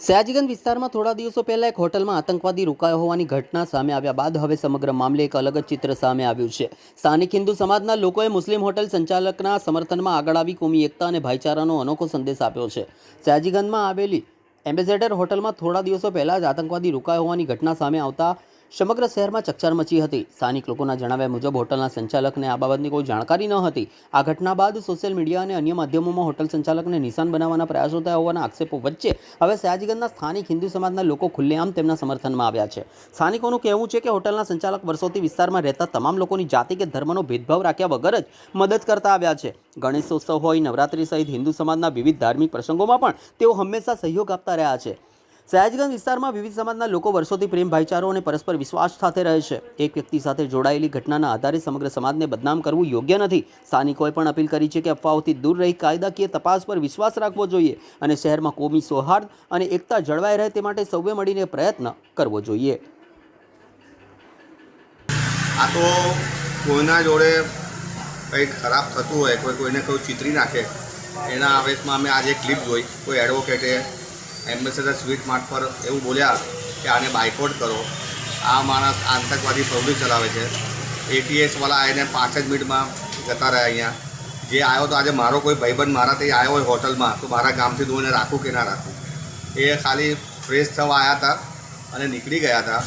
સયાજીગંજ વિસ્તારમાં થોડા દિવસો પહેલા એક હોટલમાં આતંકવાદી રોકાયો હોવાની ઘટના સામે આવ્યા બાદ હવે સમગ્ર મામલે એક અલગ જ ચિત્ર સામે આવ્યું છે। સ્થાનિક હિન્દુ સમાજના લોકોએ મુસ્લિમ હોટલ સંચાલકના સમર્થનમાં આગળ આવી કોમી એકતા અને ભાઈચારાનો અનોખો સંદેશ આપ્યો છે। સયાજીગંજમાં આવેલી એમ્બેસેડર હોટલમાં થોડા દિવસો પહેલા જ આતંકવાદી રોકાયો હોવાની ઘટના સામે આવતા સમગ્ર શહેરમાં ચકચાર મચી હતી। સ્થાનિક લોકોના જણાવ્યા મુજબ હોટલના સંચાલકને આ બાબતની કોઈ જાણકારી ન હતી। આ ઘટના બાદ સોશિયલ મીડિયા અને અન્ય માધ્યમોમાં હોટલ સંચાલકને નિશાન બનાવવાના પ્રયાસો થયા હોવાના આક્ષેપો વચ્ચે હવે સયાજીગંજના સ્થાનિક હિન્દુ સમાજના લોકો ખુલ્લેઆમ તેમના સમર્થનમાં આવ્યા છે। સ્થાનિકોનું કહેવું છે કે હોટલના સંચાલક વર્ષોથી વિસ્તારમાં રહેતા તમામ લોકોની જાતિ કે ધર્મનો ભેદભાવ રાખ્યા વગર જ મદદ કરતા આવ્યા છે। ગણેશોત્સવ હોય, નવરાત્રી સહિત હિન્દુ સમાજના વિવિધ ધાર્મિક પ્રસંગોમાં પણ તેઓ હંમેશા સહયોગ આપતા રહ્યા છે। સયાજીગંજ વિસ્તારમાં વિવિધ સમાજના લોકો વર્ષોથી પ્રેમ, ભાઈચારો અને પરસ્પર વિશ્વાસ સાથે રહે છે। એક વ્યક્તિ સાથે જોડાયેલી ઘટનાના આધારે સમગ્ર સમાજને બદનામ કરવું યોગ્ય નથી। સ્થાનિકોએ પણ અપીલ કરી છે કે અફવાઓથી દૂર રહી કાયદાકીય તપાસ પર વિશ્વાસ રાખવો જોઈએ અને શહેરમાં કોમી સૌહાર્દ અને એકતા જળવાઈ રહે તે માટે સૌએ મળીને પ્રયત્ન કરવો જોઈએ। આ તો કોઈના જોડે કંઈ ખરાબ થતું હોય, કોઈને કોઈ ચિતરી નાખે એના આવેશમાં અમે આજે ક્લિપ જોઈ। કોઈ એડવોકેટે એમ્બેસેડર સ્વીટ માર્ટ પર એવું બોલ્યા કે આને બાયકોટ કરો, આ માણસ આતંકવાદી પ્રવૃત્તિ ચલાવે છે। એટીએસવાળા આવીને 5 જ મિનિટમાં જતા રહ્યા। અહીંયા જે આવ્યો તો આજે મારો કોઈ ભાઈબંધ મારાથી આવ્યો હોય હોટલમાં તો મારા ગામથી દૂરને રાખું કે ના રાખું, એ ખાલી ફ્રેશ થવા આવ્યા હતા અને નીકળી ગયા હતા।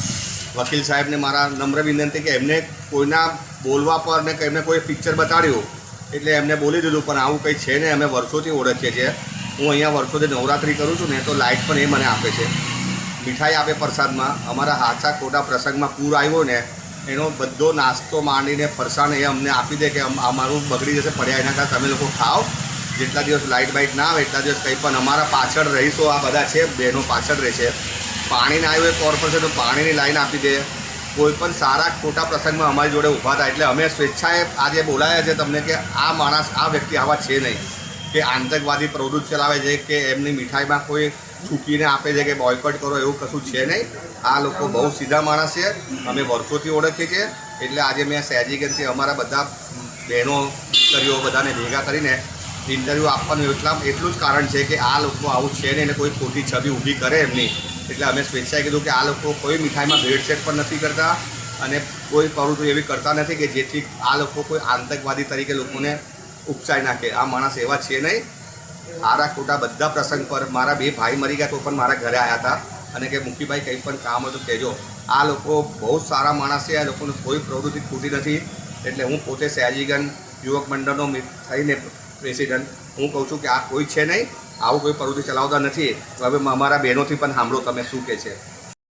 વકીલ સાહેબને મારા નમ્ર વિનંતી કે એમને કોઈના બોલવા પર ને એમને કોઈ પિક્ચર બતાડ્યું એટલે એમને બોલી દીધું, પણ આવું કંઈ છે ને અમે વર્ષોથી ઓળખીએ છીએ। હું અહીંયા વર્ષોથી નવરાત્રિ કરું છું ને તો લાઇટ પણ એ મને આપે છે, મીઠાઈ આપે પ્રસાદમાં। અમારા હાચા ખોટા પ્રસંગમાં પૂર આવ્યો ને એનો બધો નાસ્તો માંડીને ફરસાણ એ અમને આપી દે કે અમારું બગડી જશે પડ્યા એના કારણે તમે લોકો ખાઓ, જેટલા દિવસ લાઇટ બાઇટ ના આવે એટલા દિવસ કંઈ પણ અમારા પાછળ રહીશો આ બધા છે, બહેનો પાછળ રહે છે। પાણીને આવ્યું એ કોર્પોરેશન તો પાણીની લાઈન આપી દે। કોઈ પણ સારા ખોટા પ્રસંગમાં અમારી જોડે ઊભા થાય એટલે અમે સ્વેચ્છાએ આજે બોલાયા છે તમને કે આ માણસ, આ વ્યક્તિ આવા છે નહીં કે આતંકવાદી પ્રવૃત્તિ ચલાવે છે કે એમની મીઠાઈમાં કોઈ છૂપીને આપે છે કે બોયકોટ કરો, એવું કશું છે નહીં। આ લોકો બહુ સીધા માણસ છે, અમે વર્ષોથી ઓળખીએ છીએ। એટલે આજે મેં સયાજીગંજથી અમારા બધા બહેનો દીકરીઓ બધાને ભેગા કરીને ઇન્ટરવ્યૂ આપવાનું એટલું જ કારણ છે કે આ લોકો આવું છે નહીં અને કોઈ ખોટી છબી ઊભી કરે એમની, એટલે અમે સ્વેચ્છાએ કીધું કે આ લોકો કોઈ મીઠાઈમાં ભેળસેળ પણ નથી કરતા અને કોઈ પ્રવૃત્તિ એવી કરતા નથી કે જેથી આ લોકો કોઈ આતંકવાદી તરીકે લોકોને ઉપચાઈ નાખે। આ માણસ એવા છે નહીં। સારા ખોટા બધા પ્રસંગ પર મારા 2 ભાઈ મરી ગયા તો પણ મારા ઘરે આવ્યા હતા અને કે મુખીભાઈ કંઈ પણ કામ હોય તો કહેજો। આ લોકો બહુ સારા માણસ છે, આ લોકોને કોઈ પ્રવૃત્તિ ખોટી નથી। એટલે હું પોતે સયાજીગંજ યુવક મંડળનો થઈને પ્રેસિડન્ટ હું કહું છું કે આ કોઈ છે નહીં, આવું કોઈ પ્રવૃત્તિ ચલાવતા નથી। તો હવે અમારા બહેનોથી પણ સાંભળો તમે શું કહે છે।